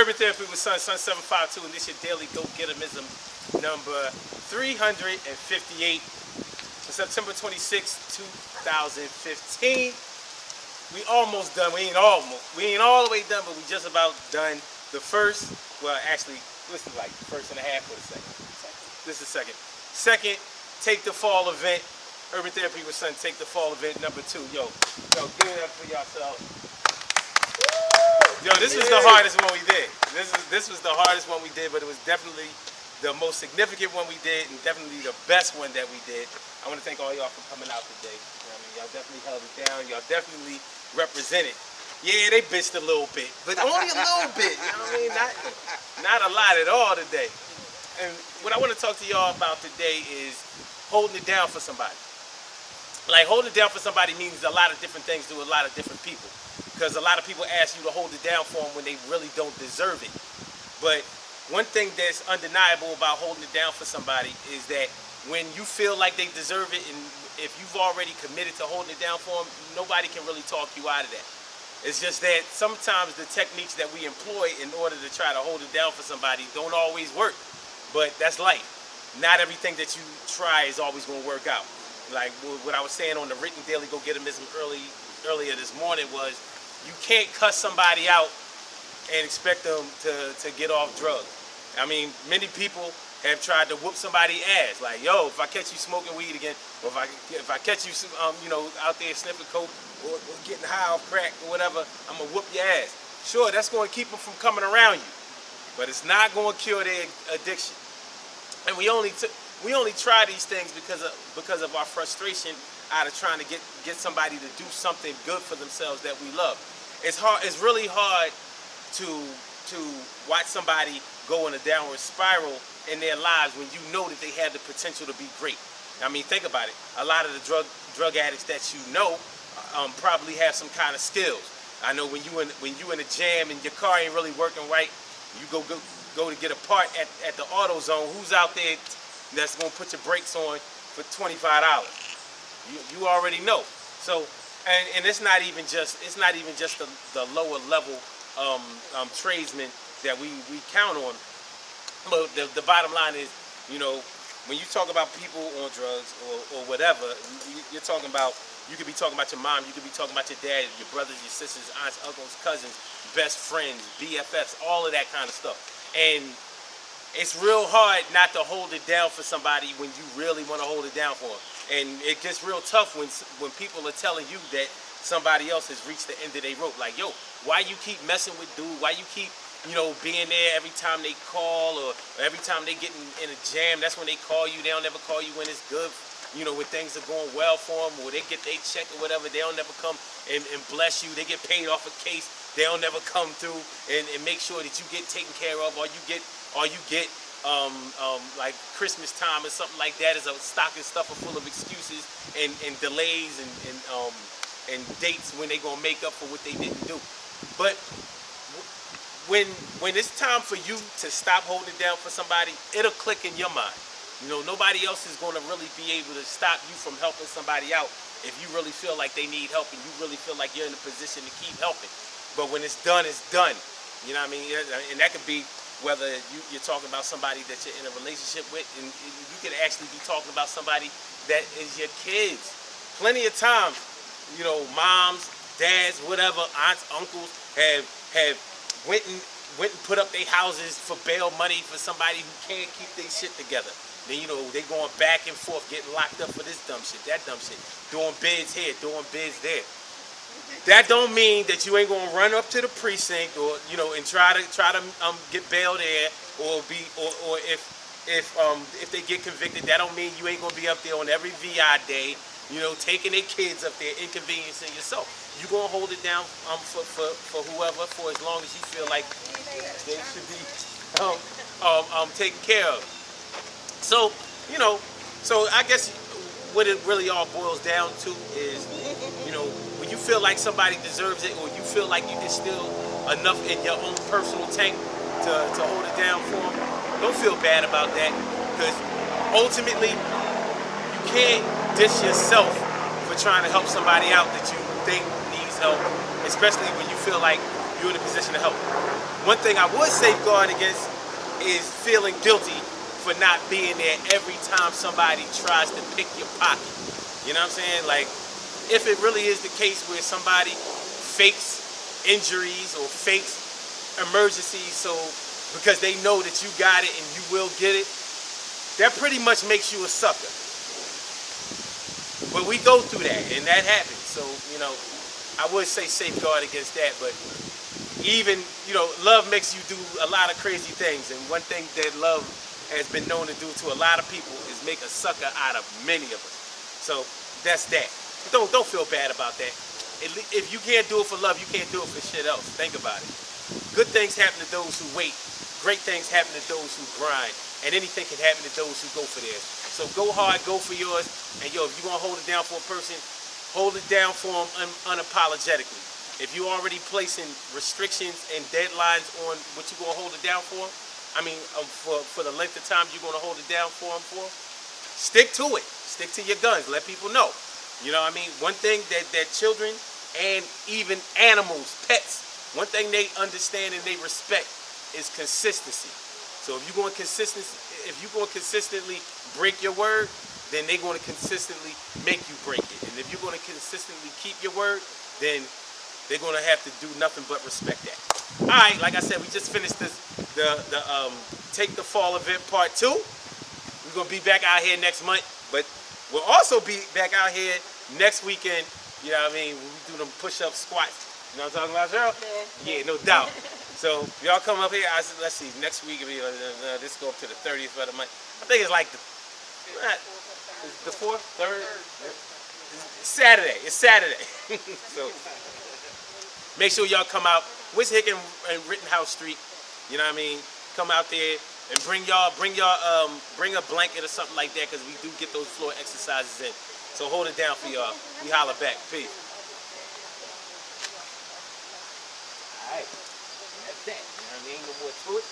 Urban Therapy with Sun 752, and this your daily go-getterism number 358 for September 26, 2015. We almost done. We ain't all the way done, but we just about done the first. Well, actually, this is like the first and a half or the second. This is the second. Second, Take the Fall event. Urban Therapy with Sun, Take the Fall event number 2. Yo, give it up for yourselves. Yo, this was the hardest one we did. This was the hardest one we did, but it was definitely the most significant one we did, and definitely the best one that we did. I want to thank all y'all for coming out today. You know what I mean? Y'all definitely held it down. Y'all definitely represented. Yeah, they bitched a little bit, but only a little bit. You know what I mean? Not a lot at all today. And what I want to talk to y'all about today is holding it down for somebody. Like, holding it down for somebody means a lot of different things to a lot of different people. Because a lot of people ask you to hold it down for them when they really don't deserve it. But one thing that's undeniable about holding it down for somebody is that when you feel like they deserve it, and if you've already committed to holding it down for them, nobody can really talk you out of that. It's just that sometimes the techniques that we employ in order to try to hold it down for somebody don't always work. But that's life. Not everything that you try is always going to work out. Like what I was saying on the written daily go-getterism earlier this morning was, you can't cuss somebody out and expect them to get off drugs. I mean, many people have tried to whoop somebody's ass. Like, yo, if I catch you smoking weed again, or if I catch you, you know, out there sniffing coke or getting high off crack or whatever, I'm gonna whoop your ass. Sure, that's gonna keep them from coming around you, but it's not gonna cure their addiction. And we only try these things because of our frustration out of trying to get somebody to do something good for themselves that we love. It's hard. It's really hard to watch somebody go in a downward spiral in their lives when you know that they have the potential to be great. I mean, think about it. A lot of the drug addicts that you know probably have some kind of skills. I know when you in a jam and your car ain't really working right, you go to get a part at the AutoZone. Who's out there that's gonna put your brakes on for $25? You already know. So, and it's not even just the lower level tradesmen that we count on. But the bottom line is, you know, when you talk about people on drugs or whatever, you're talking about, you could be talking about your mom, you could be talking about your dad, your brothers, your sisters, aunts, uncles, cousins, best friends, BFFs, all of that kind of stuff. And it's real hard not to hold it down for somebody when you really want to hold it down for them. And it gets real tough when people are telling you that somebody else has reached the end of their rope. Like, yo, why you keep messing with dude? Why you keep, you know, being there every time they call, or every time they get in a jam, that's when they call you. They don't never call you when it's good, you know, when things are going well for them, or they get their check or whatever. They don't never come and bless you. They get paid off a case. They don't never come through and make sure that you get taken care of, or you get like Christmas time or something like that is a stocking stuffer full of excuses and delays and dates when they gonna make up for what they didn't do. But when it's time for you to stop holding it down for somebody, it'll click in your mind. You know, nobody else is gonna really be able to stop you from helping somebody out if you really feel like they need help and you really feel like you're in a position to keep helping. But when it's done, it's done. You know what I mean? And that could be whether you're talking about somebody that you're in a relationship with, and you could actually be talking about somebody that is your kids. Plenty of times, you know, moms, dads, whatever, aunts, uncles have went and put up their houses for bail money for somebody who can't keep their shit together. Then, you know, they going back and forth, getting locked up for this dumb shit, that dumb shit, doing bids here, doing bids there. That don't mean that you ain't gonna run up to the precinct, or, you know, and try to get bail there, or if they get convicted. That don't mean you ain't gonna be up there on every VI day, you know, taking their kids up there, inconveniencing yourself. You gonna hold it down for whoever, for as long as you feel like they should be taken care of. So, you know, so I guess what it really all boils down to is, you know, when you feel like somebody deserves it, or you feel like you distill enough in your own personal tank to hold it down for them, don't feel bad about that, because ultimately you can't dish yourself for trying to help somebody out that you think needs help, especially when you feel like you're in a position to help. One thing I would safeguard against is feeling guilty for not being there every time somebody tries to pick your pocket. You know what I'm saying? Like, if it really is the case where somebody fakes injuries or fakes emergencies so because they know that you got it and you will get it, that pretty much makes you a sucker. But we go through that, and that happens. So, you know, I would say safeguard against that, but even, you know, love makes you do a lot of crazy things, and one thing that love has been known to do to a lot of people is make a sucker out of many of us. So that's that. Don't feel bad about that. If you can't do it for love, you can't do it for shit else. Think about it. Good things happen to those who wait. Great things happen to those who grind. And anything can happen to those who go for theirs. So go hard, go for yours. And yo, if you want to hold it down for a person, hold it down for them unapologetically. If you're already placing restrictions and deadlines on what you're going to hold it down for, I mean, for the length of time you're going to hold it down for them for, stick to it. Stick to your guns. Let people know. You know what I mean? One thing that children and even animals, pets, one thing they understand and they respect is consistency. So if you're going to consistently break your word, then they're going to consistently make you break it. And if you're going to consistently keep your word, then they're going to have to do nothing but respect that. All right, like I said, we just finished the Take the Fall event part 2. We're going to be back out here next month, but we'll also be back out here next weekend. You know what I mean? We do them push-up squats. You know what I'm talking about, Cheryl? Yeah, no doubt. So y'all come up here. Let's see. Next week, this go up to the 30th of the month. I think it's like the 4th, 3rd. It's Saturday. It's Saturday. So make sure y'all come out. West Hick and Rittenhouse Street. You know what I mean? Come out there and bring a blanket or something like that, because we do get those floor exercises in. So hold it down for y'all. We holler back. Peace. All right. That's that. You know what I mean? No more to it.